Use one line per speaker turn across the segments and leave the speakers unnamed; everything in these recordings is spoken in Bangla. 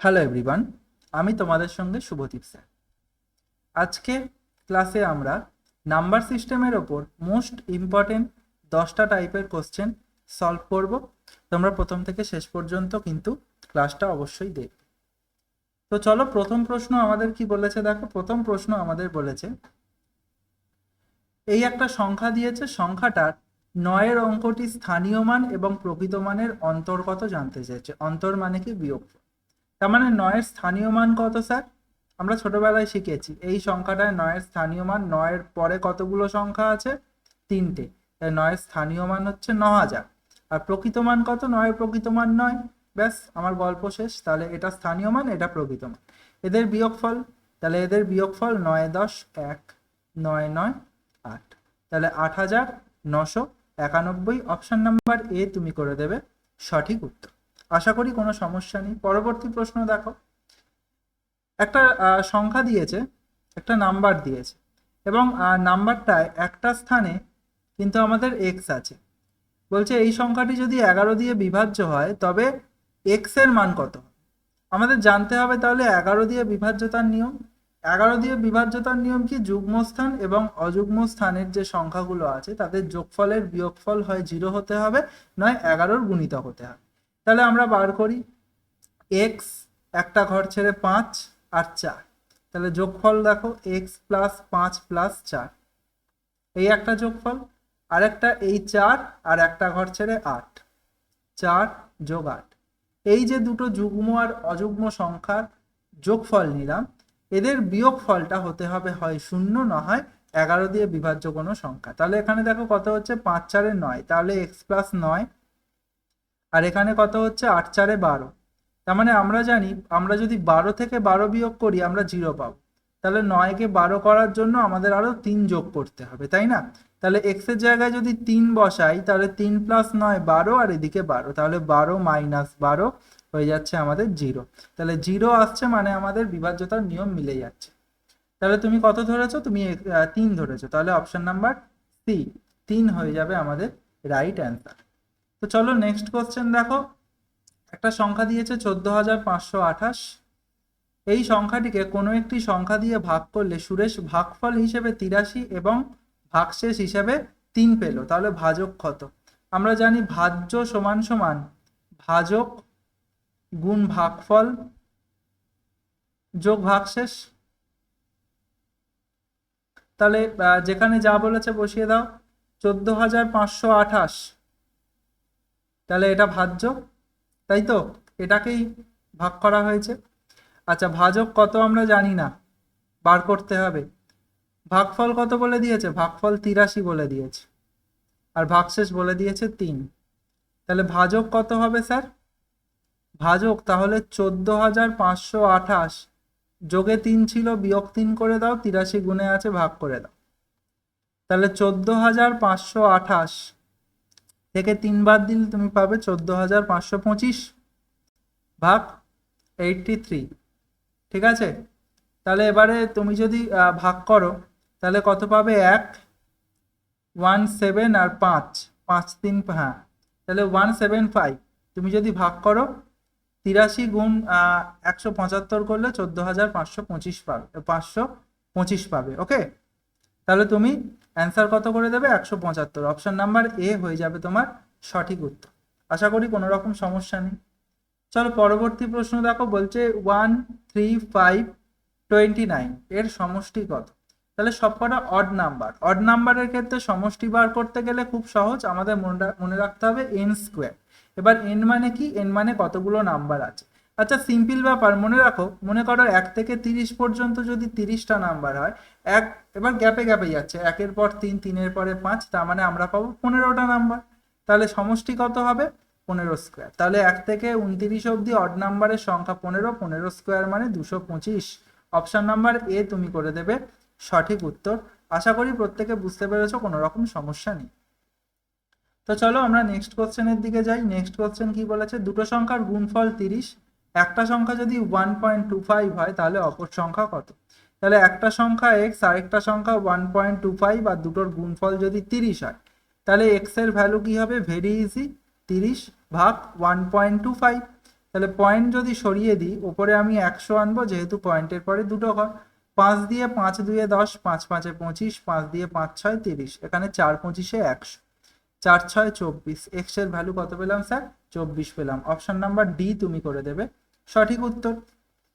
হ্যালো এভরিওয়ান, আমি তোমাদের সঙ্গে শুভদীপ স্যার। আজকে ক্লাসে আমরা নাম্বার সিস্টেমের ওপর মোস্ট ইম্পর্টেন্ট 10টা টাইপের কোশ্চেন সলভ করব। তোমরা প্রথম থেকে শেষ পর্যন্ত কিন্তু ক্লাসটা অবশ্যই দেখবে। তো চলো, প্রথম প্রশ্ন আমাদের কি বলেছে দেখো। প্রথম প্রশ্ন আমাদের বলেছে এই একটা সংখ্যা দিয়েছে, সংখ্যাটার 9-এর অঙ্কটি স্থানীয় মান এবং প্রকৃত মানের অন্তর কত জানতে চেয়েছে। অন্তর মানে কি? বিয়োগ। তার মানে 9-এর স্থানীয় মান কত স্যার? আমরা ছোটবেলায় শিখেছি এই সংখ্যাটায় 9-এর স্থানীয় মান, 9-এর পরে কতগুলো সংখ্যা আছে? 3টে। তাই 9-এর স্থানীয় মান হচ্ছে 9000। আর প্রকৃত মান কত? 9-এর প্রকৃত মান 9। ব্যাস, আমার গল্প শেষ। তাহলে এটা স্থানীয় মান, এটা প্রকৃত মান। এদের বিয়োগফল, তাহলে এদের বিয়োগফল 9 10 1 9 9 8, তাহলে 8991। অপশন নাম্বার এ তুমি করে দেবে সঠিক উত্তর। আশা করি কোনো সমস্যা নেই। পরবর্তী প্রশ্ন দেখো, একটা সংখ্যা দিয়েছে, একটা নাম্বার দিয়েছে, এবং নাম্বারটায় একটা স্থানে কিন্তু আমাদের এক্স আছে। বলছে এই সংখ্যাটি যদি 11 দিয়ে বিভাজ্য হয় তবে এক্স এর মান কত? আমাদের জানতে হবে তাহলে 11 দিয়ে বিভাজ্যতার নিয়ম। 11 দিয়ে বিভাজ্যতার নিয়ম কি? যুগ্ম স্থান এবং অযুগ্ম স্থানের যে সংখ্যাগুলো আছে তাদের যোগফলের বিয়োগফল হয় 0 হতে হবে, নয় 11-র গুণিতক হতে হবে। তাহলে আমরা বার করি। এক্স একটা ঘর ছেড়ে 5 আর 4, তাহলে যোগফল দেখো এক্স প্লাস 5 প্লাস 4, এই একটা যোগফল। আর একটা এই 4 আর একটা ঘর ছেড়ে 8, 4 যোগ 8। এই যে দুটো যুগ্ম আর অযুগ্ম সংখ্যার যোগফল নিলাম, এদের বিয়োগফলটা হতে হবে হয় 0 না হয় 11 দিয়ে বিভাজ্য কোনো সংখ্যা। তাহলে এখানে দেখো কত হচ্ছে, 5 4 9, তাহলে এক্স প্লাস 9। আর এখানে কত হচ্ছে, 8 4 12। তার মানে আমরা জানি আমরা যদি 12 থেকে 12 বিয়োগ করি আমরা 0 পাবো। তাহলে 9-কে 12 করার জন্য আমাদের আরো 3 যোগ করতে হবে, তাই না? তাহলে এক্স এর জায়গায় যদি 3 বসাই তাহলে 3 প্লাস 9 12, আর এদিকে 12, তাহলে 12 মাইনাস 12 হয়ে যাচ্ছে আমাদের 0। তাহলে 0 আসছে, মানে আমাদের বিভাজ্যতার নিয়ম মিলে যাচ্ছে। তাহলে তুমি কত ধরেছো? তুমি 3 ধরেছো। তাহলে অপশন নাম্বার সি, 3 হয়ে যাবে আমাদের রাইট অ্যান্সার। তো চলো নেক্সট কোশ্চেন দেখো। একটা সংখ্যা দিয়েছে 14,528। এই সংখ্যাটিকে কোনো একটি সংখ্যা দিয়ে ভাগ করলে সুরেশ ভাগফল হিসেবে 83 এবং ভাগশেষ হিসেবে 3 পেল, তাহলে ভাজক কত? আমরা জানি ভাজ্য সমান সমান ভাজক গুণ ভাগফল যোগ ভাগশেষ। তাহলে যেখানে যা বলেছে বসিয়ে দাও। 14,528, তাহলে এটা ভাজ্য, তাই তো? এটাকেই ভাগ করা হয়েছে। আচ্ছা, ভাজক কত আমরা জানি না, বার করতে হবে। ভাগফল কত বলে দিয়েছে? ভাগফল 83 বলে দিয়েছে, আর ভাগশেষ বলে দিয়েছে 3। তাহলে ভাজক কত হবে স্যার? ভাজক তাহলে 14,528 যোগে 3 ছিল, বিয়োগ 3 করে দাও, 83 গুণে আছে, ভাগ করে দাও। তাহলে 14,528 থেকে 3 বাদ দিলে তুমি পাবে 14,525 ভাগ 83। ঠিক আছে? তাহলে এবারে তুমি যদি ভাগ করো তাহলে কত পাবে? 1 17 আর 5 5 3, হ্যাঁ, তাহলে 175। তুমি যদি ভাগ করো 83 গুণ 175 করলে 14,525 পাবে, 525 পাবে। ওকে, তাহলে তুমি অ্যান্সার কত করে দেবে? 175। অপশন নাম্বার এ হয়ে যাবে তোমার সঠিক উত্তর। আশা করি কোনো রকম সমস্যা নেই। চলো পরবর্তী প্রশ্ন দেখো। বলছে 13529 এর সমষ্টি কত? তাহলে সবকটা অড নাম্বার। অড নাম্বারের ক্ষেত্রে সমষ্টি বার করতে গেলে খুব সহজ, আমাদের মনে রাখতে হবে এন স্কোয়ার। এবার এন মানে কি? এন মানে কতগুলো নাম্বার আছে। আচ্ছা, সিম্পল ব্যাপার, মনে রাখো। মনে করো 1 থেকে 30 পর্যন্ত যদি 30টা নাম্বার হয়, এক এবার গ্যাপে গ্যাপে যাচ্ছে, 1-এর পর 3, 3-এর পরে 5, তার মানে আমরা পাবো 15টা নাম্বার। তাহলে সমষ্টি কত হবে? 15 স্কোয়ার। তাহলে 1 থেকে 29 অবধি অড নাম্বারের সংখ্যা 15, 15 স্কোয়ার মানে 225। অপশন নাম্বার এ তুমি করে দেবে সঠিক উত্তর। আশা করি প্রত্যেকে বুঝতে পেরেছো, কোনো রকম সমস্যা নেই। তো চলো আমরা নেক্সট কোশ্চেনের দিকে যাই। নেক্সট কোশ্চেন কি বলেছে? দুটো সংখ্যার গুণফল 30। একটা সংখ্যা যদি 1.25 হয় তাহলে অপর সংখ্যা কত? তাহলে একটা সংখ্যা এক্স আর একটা সংখ্যা 1.25, আর দুটোর গুণফল যদি 30 হয় তাহলে এক্স এর ভ্যালু কি হবে? ভেরি ইজি, 30 ভাগ 1.25। তাহলে পয়েন্ট যদি সরিয়ে দিই, ওপরে আমি 100 আনবো, যেহেতু পয়েন্টের পরে দুটো ঘর। 5 দিয়ে 5 2 10, 5 5 25, 5 দিয়ে 5 6 30, এখানে 4 25 100, 4 6 24। এক্স এর ভ্যালু কত পেলাম স্যার? 24 পেলাম। অপশন নাম্বার ডি তুমি করে দেবে সঠিক উত্তর।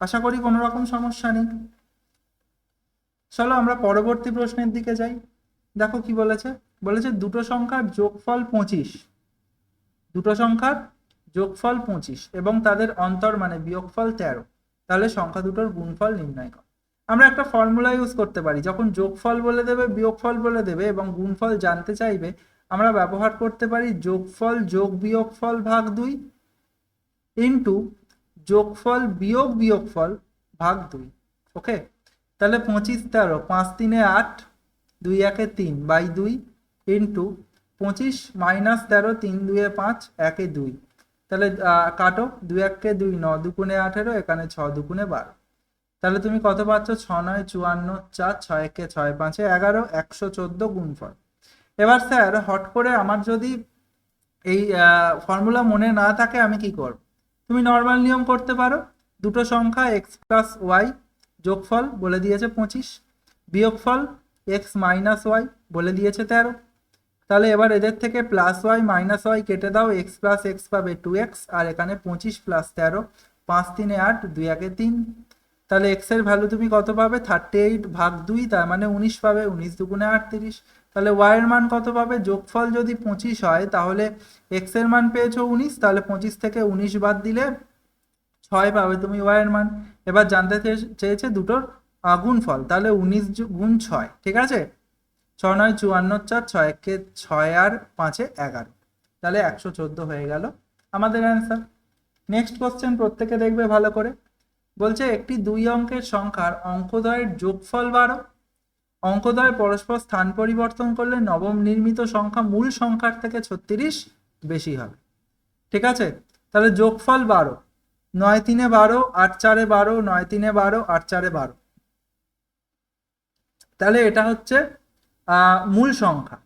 আশা করি কোনো রকম সমস্যা নেই। চলো আমরা পরবর্তী প্রশ্নের দিকে যাই। দেখো কি বলেছে, বলেছে দুটো সংখ্যার যোগফল 25, দুটো সংখ্যার যোগফল 25 এবং তাদের অন্তর মানে বিয়োগফল 13, তাহলে সংখ্যা দুটোর গুণফল নির্ণয় করো। আমরা একটা ফর্মুলা ইউজ করতে পারি, যখন যোগফল বলে দেবে, বিয়োগফল বলে দেবে এবং গুণফল জানতে চাইবে, আমরা ব্যবহার করতে পারি যোগফল যোগ বিয়োগফল ভাগ 2 ইন্টু যোগফল বিয়োগ বিয়োগফল ভাগ 2। ওকে, তাহলে 25 13, 5 3 8, 2 1 3 বাই 2 ইন্টু 25 মাইনাস 13, 3 2 5, 1 2। তাহলে কাটো, 2 1 2, 9 2 18, এখানে 6 2 12। তাহলে তুমি কত পাচ্ছ? 6 9 54, 4 6 1 6 5 11, 114 গুণফল। এবার স্যার হট করে আমার যদি এই ফর্মুলা মনে না থাকে, আমি কি করব? তুমি নর্মাল নিয়ম করতে পারো। দুটো সংখ্যা এক্স প্লাস ওয়াই যোগফল বলে দিয়েছে 25, বিয়োগফল এক্স মাইনাস ওয়াই বলে দিয়েছে 13। তাহলে এবার এদের থেকে প্লাস ওয়াই মাইনাস ওয়াই কেটে দাও, এক্স প্লাস এক্স পাবে 2x, আর এখানে 25 প্লাস 13, 5 3 8, 2 1 3। তাহলে এক্স এর ভ্যালু তুমি কত পাবে? 38 ভাগ 2, তার মানে 19 পাবে, 19 2 38। তাহলে ওয়াই এর মান কত পাবে? যোগফল যদি 25 হয়, তাহলে এক্স এর মান পেয়েছো 19, তাহলে 25 থেকে 19 বাদ দিলে 6 পাবে তুমি ওয়াই এর মান। এবার জানতে চেয়েছে দুটোর গুণফল, তাহলে 19 গুণ 6, ঠিক আছে? 6 9 54, 4 6 1 6 আর 5 11, তাহলে 114 হয়ে গেল আমাদের অ্যান্সার। নেক্সট কোশ্চেন প্রত্যেকে দেখবে ভালো করে। বলছে একটি 2 অঙ্কের সংখ্যার অঙ্কদ্বয়ের যোগফল 12, অঙ্কদ্বয় পরস্পর স্থান পরিবর্তন করলে নবম নির্মিত সংখ্যা মূল সংখ্যার থেকে 36 বেশি হবে। ঠিক আছে, তাহলে যোগফল 12, 9 3 12, 8 4 12, 9 3 12, 8 4 12। তাহলে এটা হচ্ছে মূল সংখ্যা।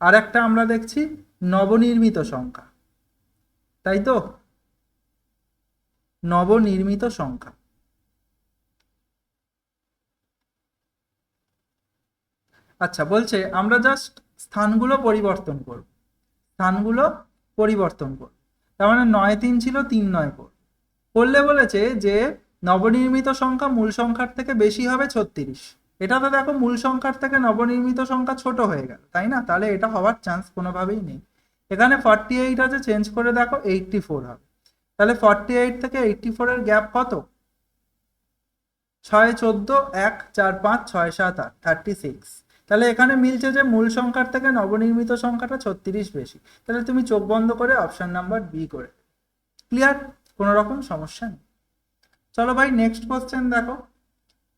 আর একটা আমরা দেখছি নবনির্মিত সংখ্যা, তাই তো? নবনির্মিত সংখ্যা। আচ্ছা, বলছে আমরা জাস্ট স্থানগুলো পরিবর্তন করব, স্থানগুলো পরিবর্তন করব। তার মানে 9 3 ছিল 3 9 করলে বলেছে যে নবনির্মিত সংখ্যা মূল সংখ্যার থেকে বেশি হবে 36। এটা তো দেখো মূল সংখ্যার থেকে নবনির্মিত সংখ্যা ছোট হয়ে গেল, তাই না? তাহলে এটা হওয়ার চান্স কোনোভাবেই নেই। এখানে 48 আছে, চেঞ্জ করে দেখো 84 হবে। তাহলে 48 থেকে 84 এর গ্যাপ কত? 6 14, 1 4 5 6 7 8, 36। তাহলে এখানে মিলছে যে মূল সংখ্যার থেকে নবনির্মিত সংখ্যাটা 36 বেশি। তাহলে তুমি চোখ বন্ধ করে অপশন নাম্বার বি করে। ক্লিয়ার? কোনো রকম সমস্যা নেই। চলো ভাই নেক্সট কোশ্চেন দেখো।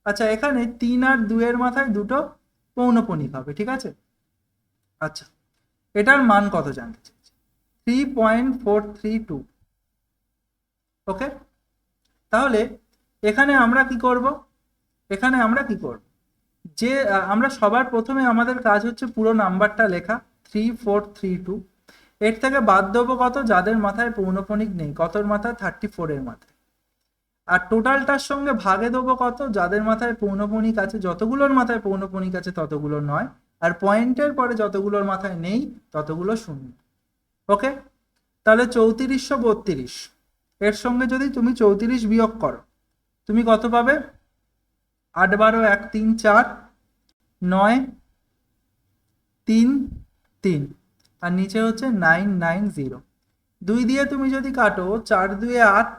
আচ্ছা, এখানে 3 আর 2 এর মাথায় দুটো পৌনঃপুনিক হবে, ঠিক আছে? আচ্ছা, এটার মান কত জানতে চাইছি? 3.432। ওকে, তাহলে এখানে আমরা কি করব? এখানে আমরা কি করব, যে আমরা সবার প্রথমে আমাদের কাজ হচ্ছে পুরো নাম্বারটা লেখা, 3432। এর থেকে বাদ দেবো কত? যাদের মাথায় পৌনঃপুনিক নেই। কতর মাথায়? 34 এর মাথায়। আর টোটালটার সঙ্গে ভাগে দেবো কত? যাদের মাথায় পৌনঃপুনিক আছে, যতগুলোর মাথায় পৌনঃপুনিক আছে ততগুলো নয়, আর পয়েন্টের পরে যতগুলোর মাথায় নেই ততগুলো শূন্য। ওকে, তাহলে 3432 এর সঙ্গে যদি তুমি 34 বিয়োগ করো, তুমি কত পাবে? 8 12 1 3 4, 9 3 3, আর নিচে হচ্ছে 990। 2 দিয়ে তুমি যদি কাটো, 4 2 8,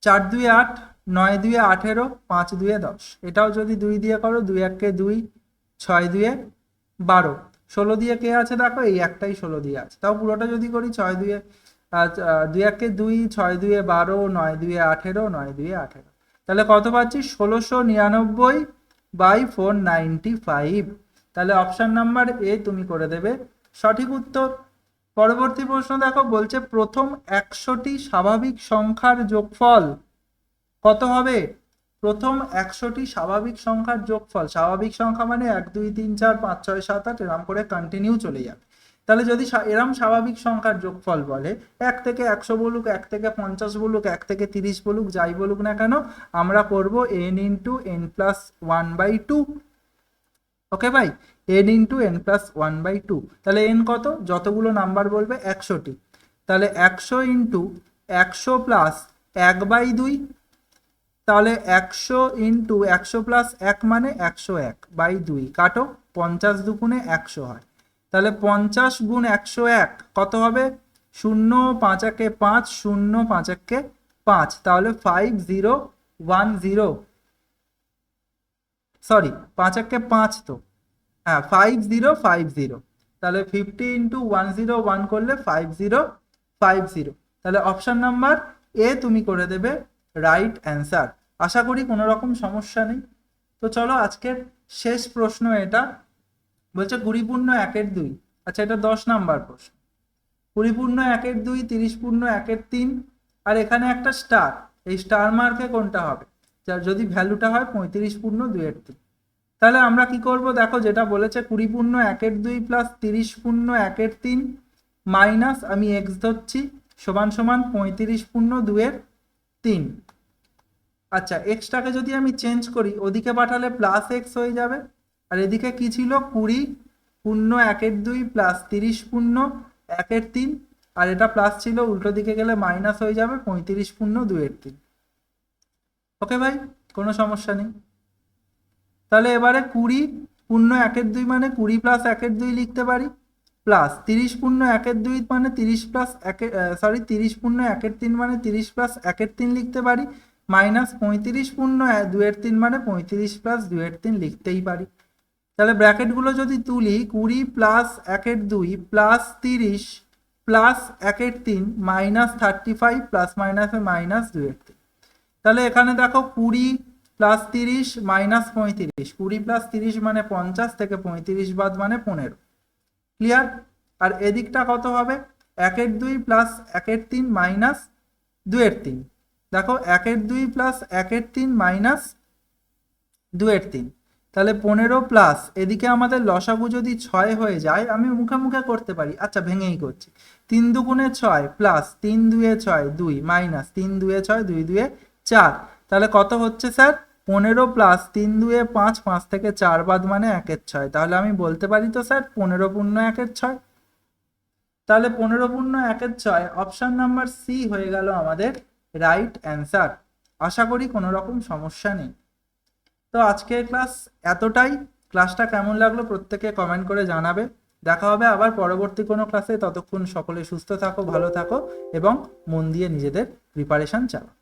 4 2 8, 9 2 18, 5 2 10। এটাও যদি 2 দিয়ে করো, 2 1 2, 6 2 12, 16 দিয়ে কে আছে দেখো? এই একটাই 16 দিয়ে আছে। তাও পুরোটা যদি করি, 6 2 2 1 2, 6 2 12, 9 2 18, 9 2 18। তাহলে কত পাচ্ছি? 1699 বাই 495। তাহলে অপশন নাম্বার এ তুমি করে দেবে সঠিক উত্তর। পরবর্তী প্রশ্ন দেখো, বলছে প্রথম 100টি স্বাভাবিক সংখ্যার যোগফল কত হবে? প্রথম 100টি স্বাভাবিক সংখ্যার যোগফল, স্বাভাবিক সংখ্যা মানে 1 2 3 4 5 6 7 8 এরকম করে কন্টিনিউ চলে যাবে। তাহলে যদি এরম স্বাভাবিক সংখ্যার যোগফল বলে 1 থেকে 100 বলুক, 1 থেকে 50 বলুক, 1 থেকে 30 বলুক, যাই বলুক না কেন, আমরা করব n ইন্টু n প্লাস 1/2। ওকে ভাই, n ইন্টু n প্লাস 1/2। তাহলে n কত? যতগুলো নাম্বার বলবে 100টি। তাহলে 100 ইন্টু 100 প্লাস 1/2, তাহলে 100 ইন্টু 100 প্লাস 1 মানে 101/2, কাটো, 50 দুগুণে 100 হয়। তাহলে 50 গুণ 101 কত হবে? 0 5 একে 5, 0 5 একে 5, তাহলে 5010, সরি 5 একে 5 তো, হ্যাঁ 5050, তাহলে 50 ইন্টু 101 করলে 5050। তাহলে অপশন নাম্বার এ তুমি করে দেবে রাইট অ্যান্সার। আশা করি কোনো রকম সমস্যা নেই। তো চলো আজকের শেষ প্রশ্ন এটা বলছে 20 পূর্ণ 1/2। আচ্ছা, এটা 10 নাম্বার প্রশ্ন। 20 পূর্ণ 1/2, 30 পূর্ণ 1/3, আর এখানে একটা স্টার, এই স্টার মার্কে কোনটা হবে? যার যদি ভ্যালুটা হয় 35 পূর্ণ 2/3। তাহলে আমরা কি করব দেখো, যেটা বলেছে 20 পূর্ণ 1/2 প্লাস 30 পূর্ণ 1/3 মাইনাস, আমি এক্স ধরছি, সমান সমান 35 পূর্ণ 2/3। আচ্ছা, এক্সটাকে যদি আমি চেঞ্জ করি, ওদিকে পাঠালে প্লাস এক্স হয়ে যাবে, আর এদিকে কি ছিল? 20 পূর্ণ 1/2 প্লাস 30 পূর্ণ 1/3, আর এটা প্লাস ছিল, উল্টো দিকে গেলে মাইনাস হয়ে যাবে 35 পূর্ণ 2/3। ওকে ভাই, কোনো সমস্যা নেই। তাহলে এবারে 20 পূর্ণ 1/2 মানে 20 প্লাস 1/2 লিখতে পারি, প্লাস 30 পূর্ণ 1/2 মানে 30 প্লাস 30 পূর্ণ 1/3 মানে 30 প্লাস 1/3 লিখতে পারি, মাইনাস 35 পূর্ণ 2/3 মানে 35 প্লাস 2/3 লিখতেই পারি। তাহলে ব্র্যাকেটগুলো যদি তুলি, 20 plus 1/2 plus 30 plus 1/3 minus 35 plus মাইনাসে মাইনাস 2/3। তাহলে এখানে দেখো 20 প্লাস 30 মাইনাস 35, 20 প্লাস 30 মানে 50, থেকে 35 বাদ মানে 15। ক্লিয়ার? আর এদিকটা কত হবে? 1/2 প্লাস 1/3 মাইনাস 2/3। দেখো 1/2 প্লাস 1/3 মাইনাস 2/3, তাহলে 15 প্লাস, এদিকে আমাদের লসাগু যদি 6 হয়ে যায়, আমি মুখে মুখে করতে পারি, আচ্ছা ভেঙেই করছি, 3 দুগুণে 6 প্লাস 3 দুয়ে 6 2 মাইনাস 3 দুয়ে 6 2 দুয়ে 4, তাহলে কত হচ্ছে স্যার? 15 প্লাস 3 দুয়ে 5, 5 থেকে 4 বাদ মানে 1/6। তাহলে আমি বলতে পারি তো স্যার 15 পূর্ণ 1/6। তাহলে 15 পূর্ণ 1/6, অপশন নাম্বার সি হয়ে গেল আমাদের রাইট অ্যান্সার। আশা করি কোনো রকম সমস্যা নেই। তো আজকের ক্লাস এতটাই। ক্লাসটা কেমন লাগলো প্রত্যেকে কমেন্ট করে জানাবে। দেখা হবে আবার পরবর্তী কোনো ক্লাসে। ততক্ষণ সকলে সুস্থ থাকো, ভালো থাকো এবং মন দিয়ে নিজেদের প্রিপারেশন চালাও।